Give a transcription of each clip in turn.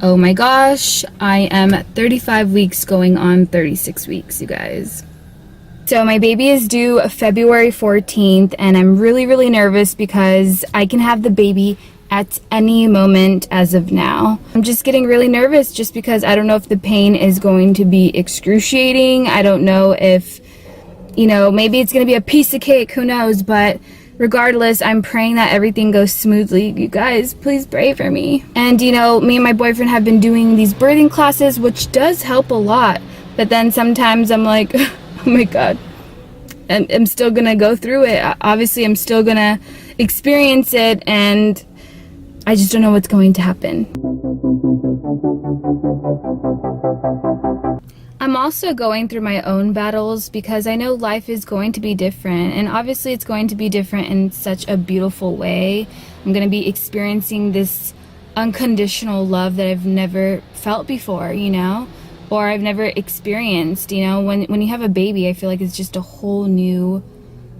Oh my gosh, I am 35 weeks going on 36 weeks, you guys. So my baby is due February 14th, and I'm really nervous because I can have the baby at any moment as of now. I'm just getting really nervous just because I don't know if the pain is going to be excruciating. I don't know if, you know, maybe it's going to be a piece of cake, who knows, but regardless, I'm praying that everything goes smoothly. You guys, please pray for me. And you know, me and my boyfriend have been doing these birthing classes, which does help a lot. But then sometimes I'm like, oh my God, I'm still gonna go through it. Obviously, I'm still gonna experience it, and I just don't know what's going to happen. I'm also going through my own battles because I know life is going to be different, and obviously it's going to be different in such a beautiful way. I'm going to be experiencing this unconditional love that I've never felt before, you know, or I've never experienced, you know. When you have a baby, I feel like it's just a whole new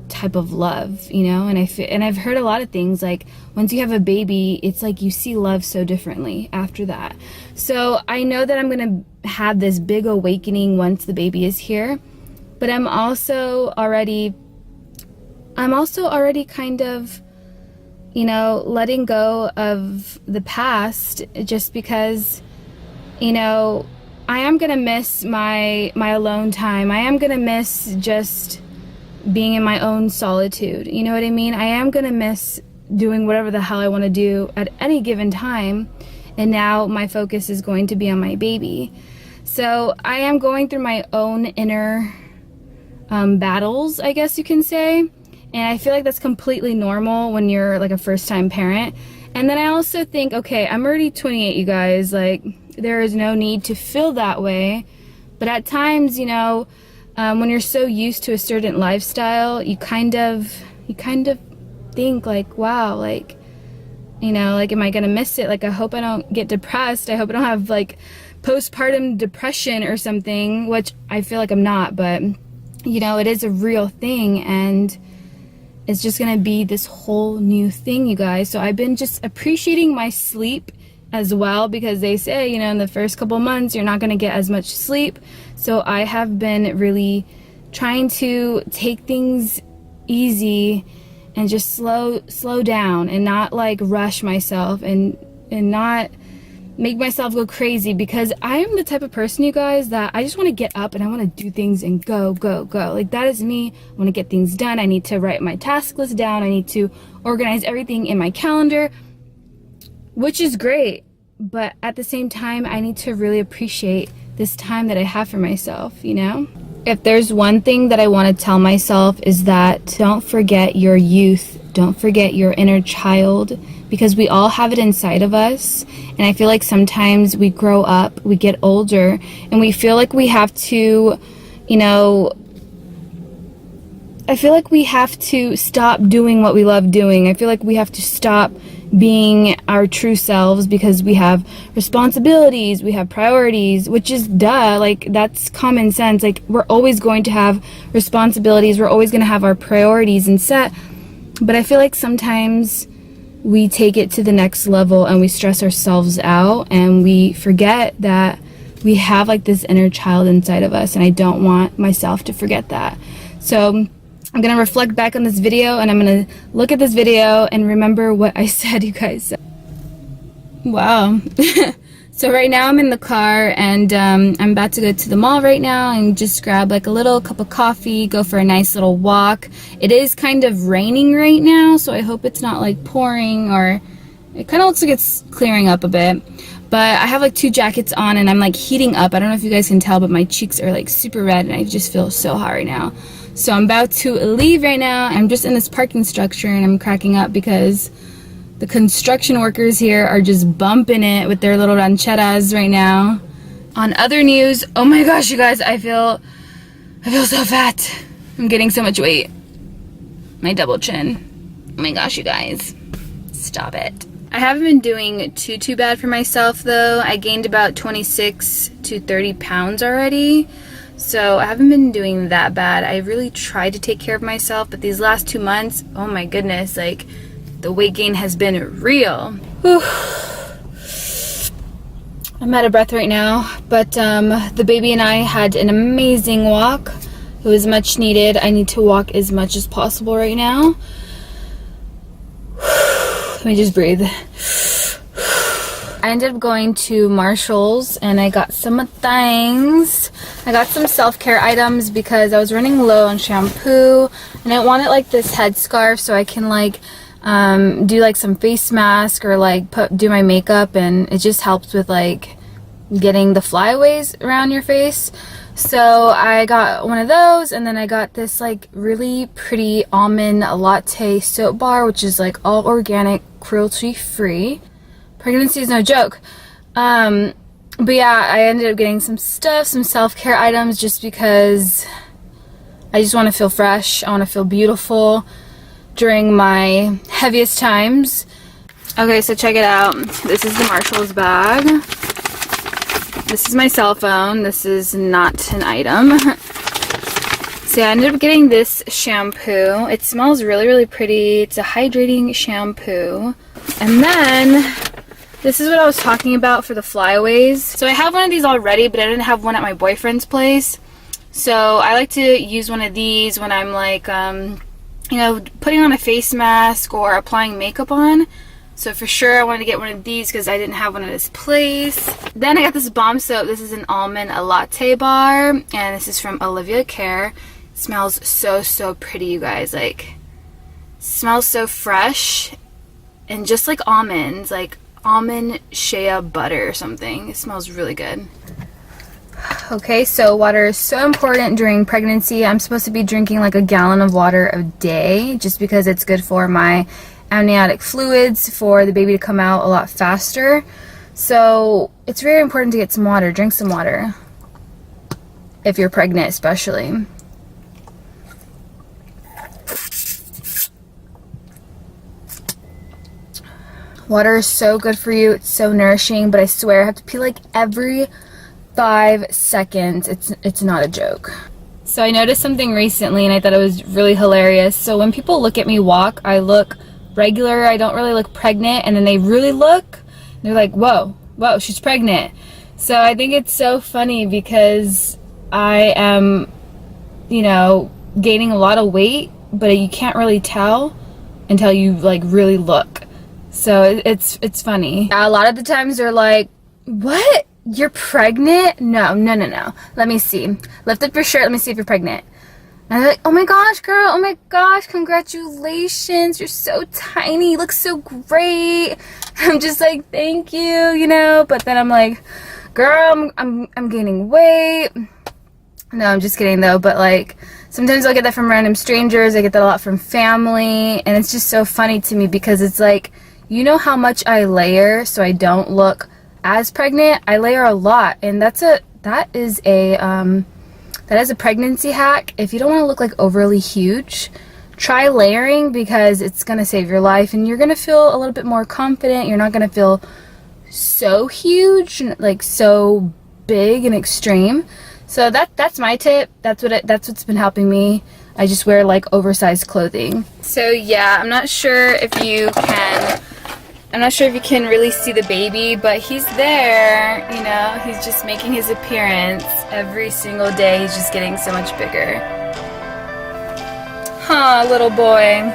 type of love, you know. And I've heard a lot of things like once you have a baby, it's like you see love so differently after that. So I know that I'm gonna have this big awakening once the baby is here, but I'm also already kind of, you know, letting go of the past, just because, you know, I am gonna miss my alone time. I am gonna miss just being in my own solitude, you know what I mean? I am gonna miss doing whatever the hell I want to do at any given time, and now my focus is going to be on my baby. So I am going through my own inner battles, I guess you can say, and I feel like that's completely normal when you're like a first-time parent. And then I also think, okay, I'm already 28, you guys, like there is no need to feel that way, but at times, you know, when you're so used to a certain lifestyle, you kind of think like, wow, like, you know, like, am I gonna miss it? Like, I hope I don't get depressed. I hope I don't have like postpartum depression or something, which I feel like I'm not, but you know, it is a real thing, and it's just gonna be this whole new thing, you guys. So I've been just appreciating my sleep as well, because they say, you know, in the first couple months you're not going to get as much sleep. So I have been really trying to take things easy and just slow down and not like rush myself and not make myself go crazy, because I am the type of person, you guys, that I just want to get up and I want to do things and go. Like, that is me. I want to get things done. I need to write my task list down. I need to organize everything in my calendar, which is great, but at the same time, I need to really appreciate this time that I have for myself, you know? If there's one thing that I want to tell myself, is that don't forget your youth, don't forget your inner child, because we all have it inside of us. And I feel like sometimes we grow up, we get older, and we feel like we have to, you know, I feel like we have to stop doing what we love doing. I feel like we have to stop being our true selves because we have responsibilities, we have priorities, which is duh, like that's common sense. Like, we're always going to have responsibilities, we're always going to have our priorities and set, but I feel like sometimes we take it to the next level and we stress ourselves out and we forget that we have like this inner child inside of us, and I don't want myself to forget that. So I'm going to reflect back on this video, and I'm going to look at this video and remember what I said, you guys. Wow. So right now I'm in the car, and I'm about to go to the mall right now and just grab like a little cup of coffee, go for a nice little walk. It is kind of raining right now, so I hope it's not like pouring, or it kind of looks like it's clearing up a bit. But I have like 2 jackets on, and I'm like heating up. I don't know if you guys can tell, but my cheeks are like super red, and I just feel so hot right now. So I'm about to leave right now. I'm just in this parking structure, and I'm cracking up because the construction workers here are just bumping it with their little rancheras right now. On other news, oh my gosh, you guys, I feel so fat. I'm getting so much weight. My double chin. Oh my gosh, you guys, stop it. I haven't been doing too bad for myself though. I gained about 26 to 30 pounds already. So I haven't been doing that bad. I really tried to take care of myself, but these last 2 months, oh my goodness, like the weight gain has been real. Whew. I'm out of breath right now, but the baby and I had an amazing walk. It was much needed. I need to walk as much as possible right now. Let me just breathe. I ended up going to Marshall's and I got some things. I got some self-care items because I was running low on shampoo and I wanted like this headscarf so I can like do like some face mask or like do my makeup, and it just helps with like getting the flyaways around your face. So I got one of those, and then I got this like really pretty almond latte soap bar, which is like all organic, cruelty free. Pregnancy is no joke. But yeah, I ended up getting some stuff, some self-care items, just because I just want to feel fresh. I want to feel beautiful during my heaviest times. Okay, so check it out. This is the Marshall's bag. This is my cell phone. This is not an item. So yeah, I ended up getting this shampoo. It smells really, really pretty. It's a hydrating shampoo. And then this is what I was talking about for the flyaways. So I have one of these already, but I didn't have one at my boyfriend's place. So I like to use one of these when I'm like, you know, putting on a face mask or applying makeup on. So for sure I wanted to get one of these because I didn't have one at his place. Then I got this balm soap. This is an almond latte bar, and this is from Olivia Care. It smells so, so pretty, you guys. Like, smells so fresh and just like almonds, like almond shea butter or something. It smells really good. Okay, so water is so important during pregnancy. I'm supposed to be drinking like a gallon of water a day just because it's good for my amniotic fluids, for the baby to come out a lot faster. So it's very important to get some water. Drink some water if you're pregnant, especially. Water is so good for you. It's so nourishing, but I swear I have to pee like every 5 seconds. It's not a joke. So I noticed something recently and I thought it was really hilarious. So when people look at me walk, I look regular. I don't really look pregnant, and then they really look, they're like, whoa, she's pregnant. So I think it's so funny because I am, you know, gaining a lot of weight, but you can't really tell until you like really look. So it's funny. A lot of the times they're like, what? You're pregnant? No. Let me see. Lift up your shirt. Let me see if you're pregnant. And they're like, oh my gosh, girl. Oh my gosh. Congratulations. You're so tiny. You look so great. I'm just like, thank you, you know. But then I'm like, girl, I'm gaining weight. No, I'm just kidding though. But like, sometimes I'll get that from random strangers. I get that a lot from family. And it's just so funny to me because it's like, you know how much I layer so I don't look as pregnant. I layer a lot, and that is a pregnancy hack. If you don't want to look like overly huge, try layering because it's gonna save your life and you're gonna feel a little bit more confident. You're not gonna feel so huge, like so big and extreme. So that's my tip. That's what's been helping me. I just wear like oversized clothing. So yeah, I'm not sure if you can really see the baby, but he's there, you know, he's just making his appearance every single day. He's just getting so much bigger. Huh, little boy.